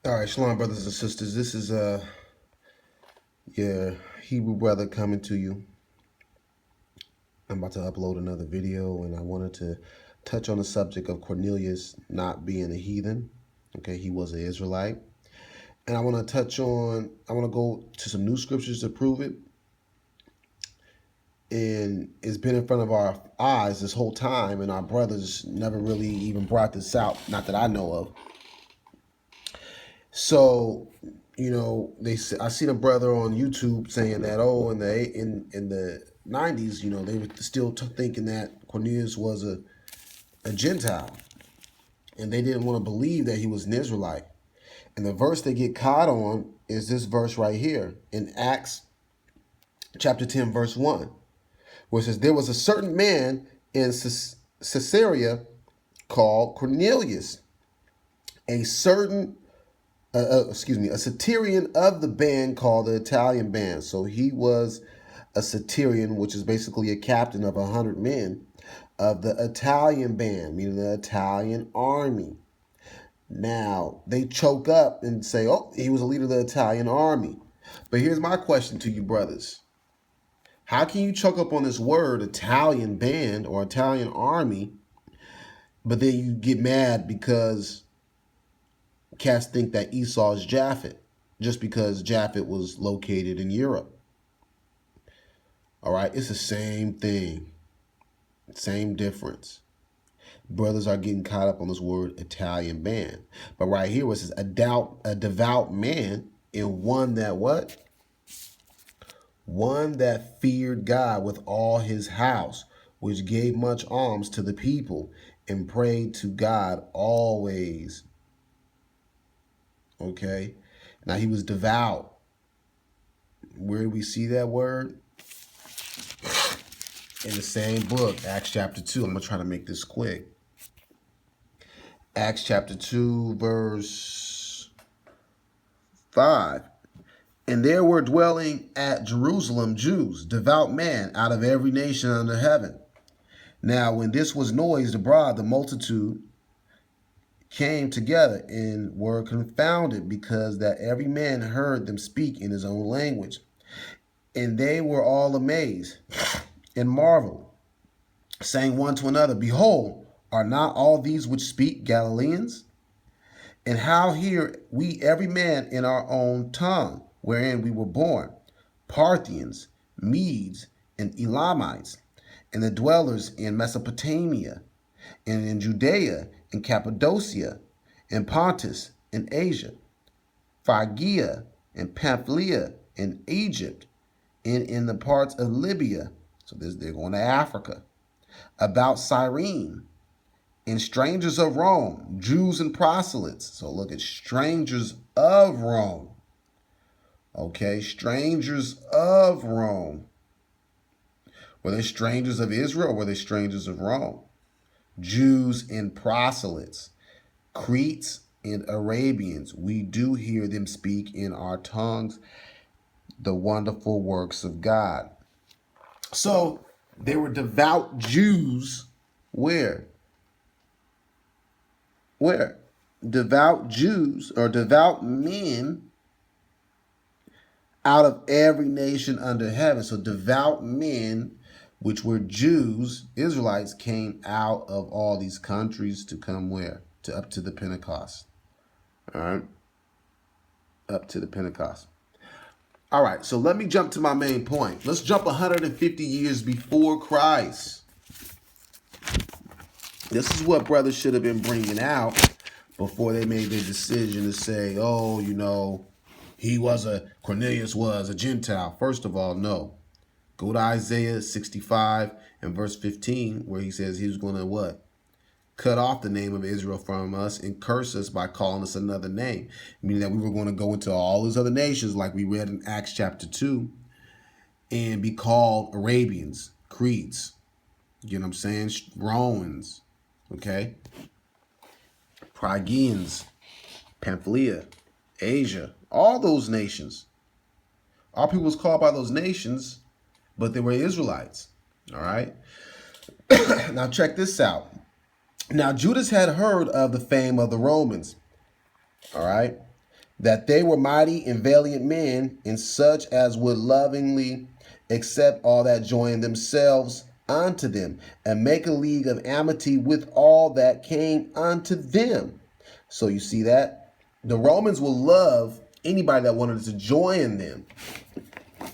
All right, shalom, brothers and sisters. This is your Hebrew brother coming to you. I'm about to upload another video, and I wanted to touch on the subject of Cornelius not being a heathen. Okay, he was an Israelite, and I want to go to some new scriptures to prove it. And it's been in front of our eyes this whole time, and our brothers never really even brought this out, not that I know of. So, I seen a brother on YouTube saying that, oh, in the 90s, they were still thinking that Cornelius was a Gentile, and they didn't want to believe that he was an Israelite. And the verse they get caught on is this verse right here in Acts chapter 10, verse 1, where it says, there was a certain man in Caesarea called Cornelius, a certain a Satirian of the band called the Italian band. So he was a Satirian, which is basically a captain of 100 men of the Italian band, meaning the Italian army. Now, they choke up and say, oh, he was a leader of the Italian army. But here's my question to you, brothers. How can you choke up on this word, Italian band or Italian army, but then you get mad because cats think that Esau is Japhet, just because Japhet was located in Europe? All right, it's the same thing, same difference. Brothers are getting caught up on this word Italian band. But right here, it says a devout man, and one that what? One that feared God with all his house, which gave much alms to the people and prayed to God always. Okay, now he was devout. Where do we see that word? In the same book, Acts chapter 2. I'm going to try to make this quick. Acts chapter 2, verse 5. And there were dwelling at Jerusalem Jews, devout men out of every nation under heaven. Now, when this was noised abroad, the multitude came together and were confounded, because that every man heard them speak in his own language. And they were all amazed and marveled, saying one to another, behold, are not all these which speak Galileans? And how hear we every man in our own tongue, wherein we were born, Parthians, Medes, and Elamites, and the dwellers in Mesopotamia, and in Judea, and Cappadocia, and Pontus, and Asia, Phrygia, and Pamphylia, and Egypt, and in the parts of Libya. So they're going to Africa. About Cyrene, and strangers of Rome, Jews and proselytes. So look at strangers of Rome. Okay, strangers of Rome. Were they strangers of Israel or were they strangers of Rome? Jews and proselytes, Cretes and Arabians. We do hear them speak in our tongues the wonderful works of God. So they were devout Jews. Where? Devout Jews or devout men out of every nation under heaven. So devout men, which were Jews, Israelites, came out of all these countries to come where? Up to the Pentecost. All right. Up to the Pentecost. All right. So let me jump to my main point. Let's jump 150 years before Christ. This is what brothers should have been bringing out before they made their decision to say, oh, Cornelius was a Gentile. First of all, no. Go to Isaiah 65 and verse 15, where he says he was going to what? Cut off the name of Israel from us and curse us by calling us another name. Meaning that we were going to go into all these other nations, like we read in Acts chapter 2, and be called Arabians, Cretes, you know what I'm saying? Romans, okay? Phrygians, Pamphylia, Asia, all those nations. Our people was called by those nations, but they were Israelites, all right? Now check this out. Now Judas had heard of the fame of the Romans, all right? that they were mighty and valiant men, and such as would lovingly accept all that joined themselves unto them, and make a league of amity with all that came unto them. So you see that? The Romans will love anybody that wanted to join them,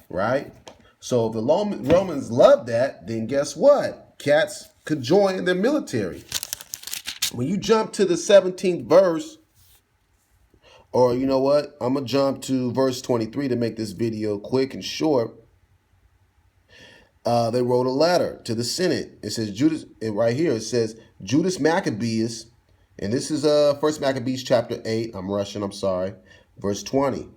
right? So if the Romans loved that, then guess what? Cats could join their military. When you jump to the 17th verse, or you know what? I'm going to jump to verse 23 to make this video quick and short. They wrote a letter to the Senate. It says Judas, right here, it says Judas Maccabeus, and this is 1 Maccabees chapter 8. I'm rushing, I'm sorry. Verse 20.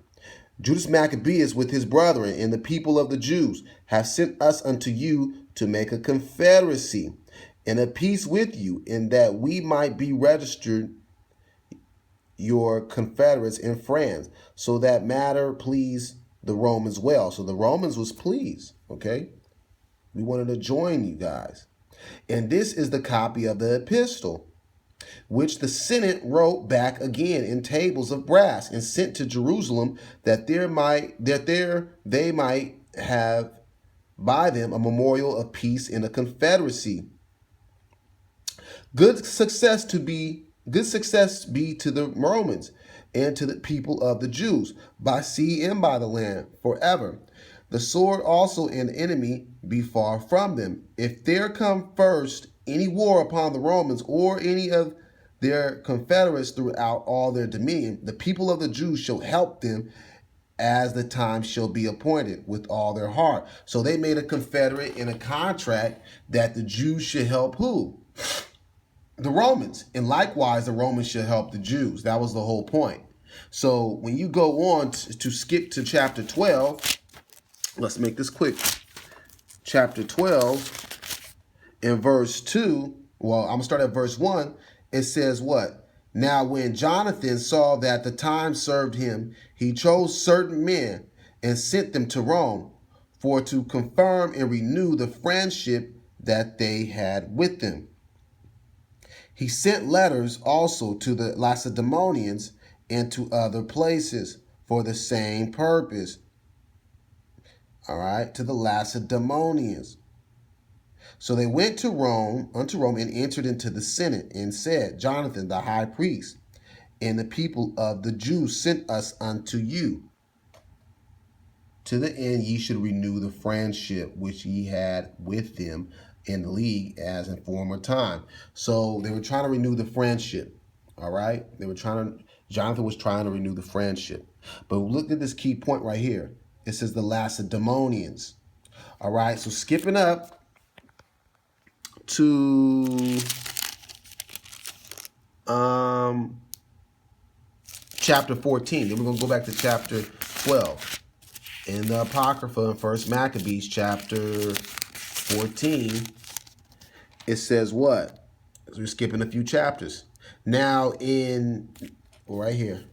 Judas Maccabeus with his brethren and the people of the Jews have sent us unto you to make a confederacy and a peace with you, in that we might be registered your confederates and friends, so that matter please the Romans well. So the Romans was pleased, okay? We wanted to join you guys. And this is the copy of the epistle, which the Senate wrote back again in tables of brass and sent to Jerusalem, that there they might have by them a memorial of peace in a confederacy. Good success be to the Romans and to the people of the Jews, by sea and by the land, forever. The sword also and the enemy be far from them. If there come first any war upon the Romans or any of their confederates throughout all their dominion, the people of the Jews shall help them as the time shall be appointed with all their heart. So they made a confederate and a contract that the Jews should help who? The Romans. And likewise, the Romans should help the Jews. That was the whole point. So when you go on to skip to chapter 12, let's make this quick. Chapter 12 in verse 2, well, I'm going to start at verse 1. It says what? Now when Jonathan saw that the time served him, he chose certain men and sent them to Rome, for to confirm and renew the friendship that they had with them. He sent letters also to the Lacedaemonians and to other places for the same purpose. All right, to the Lacedaemonians. So they went to Rome, unto Rome, and entered into the Senate, and said, Jonathan, the high priest, and the people of the Jews sent us unto you, to the end ye should renew the friendship which ye had with them in the league as in former time. So they were trying to renew the friendship. All right, Jonathan was trying to renew the friendship. But look at this key point right here. It says the Lacedaemonians. All right, so skipping up to chapter 14. Then we're going to go back to chapter 12. In the Apocrypha in 1 Maccabees chapter 14, it says what? So we're skipping a few chapters. Now in, right here,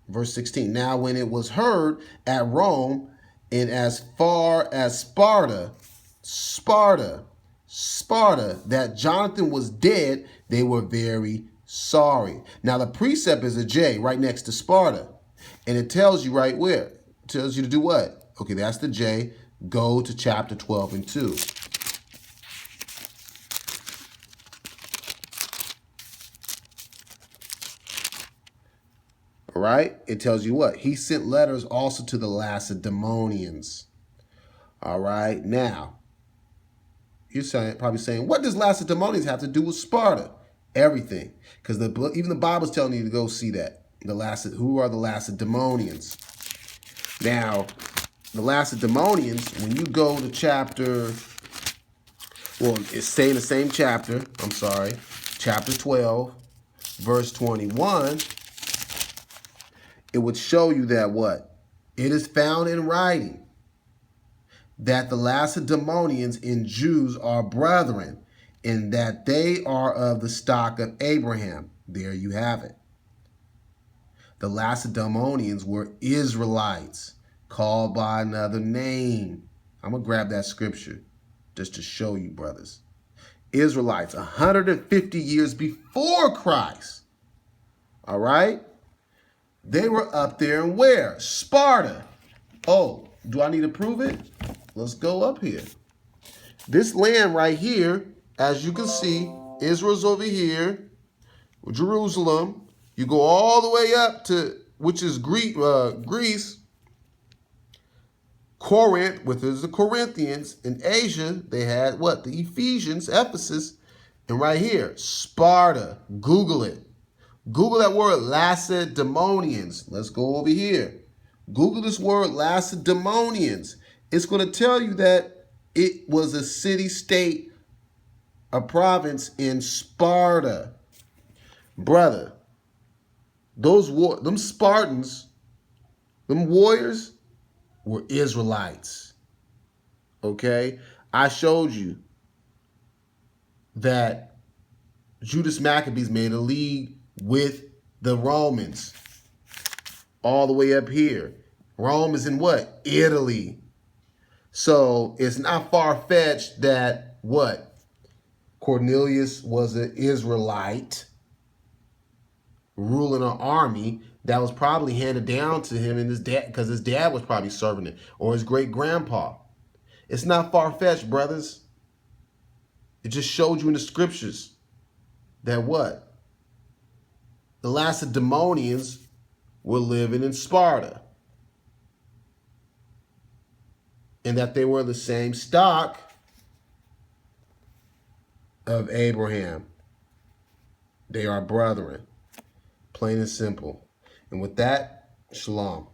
verse 16. Now when it was heard at Rome and as far as Sparta, that Jonathan was dead, they were very sorry. Now the precept is a J right next to Sparta. And it tells you right where. It tells you to do what? Okay, that's the J. Go to chapter 12 and 2. All right, it tells you what? He sent letters also to the Lacedaemonians. All right, now, you're probably saying, what does Lacedaemonians have to do with Sparta? Everything. Because even the Bible's telling you to go see that. Who are the Lacedaemonians? Now, the Lacedaemonians, when you go to chapter, well, it's saying the same chapter, I'm sorry, chapter 12, verse 21, it would show you that what? It is found in writing that the Lacedaemonians and Jews are brethren, and that they are of the stock of Abraham. There you have it. The Lacedaemonians were Israelites, called by another name. I'm going to grab that scripture just to show you, brothers. Israelites, 150 years before Christ. All right? They were up there and where? Sparta. Oh, do I need to prove it? Let's go up here. This land right here, as you can see, Israel's over here, Jerusalem. You go all the way up to, which is Greece, Corinth, which is the Corinthians. In Asia, they had what? The Ephesians, Ephesus. And right here, Sparta. Google it. Google that word Lacedaemonians. Let's go over here. Google this word Lacedaemonians. It's going to tell you that it was a city-state, a province in Sparta. Brother, them Spartans, them warriors were Israelites. Okay? I showed you that Judas Maccabees made a league with the Romans all the way up here. Rome is in what? Italy. So it's not far-fetched that what? Cornelius was an Israelite ruling an army that was probably handed down to him and his dad, because his dad was probably serving it, or his great-grandpa. It's not far-fetched, brothers. It just showed you in the scriptures that what? The Lacedaemonians were living in Sparta. And that they were the same stock of Abraham. They are brethren. Plain and simple. And with that, shalom.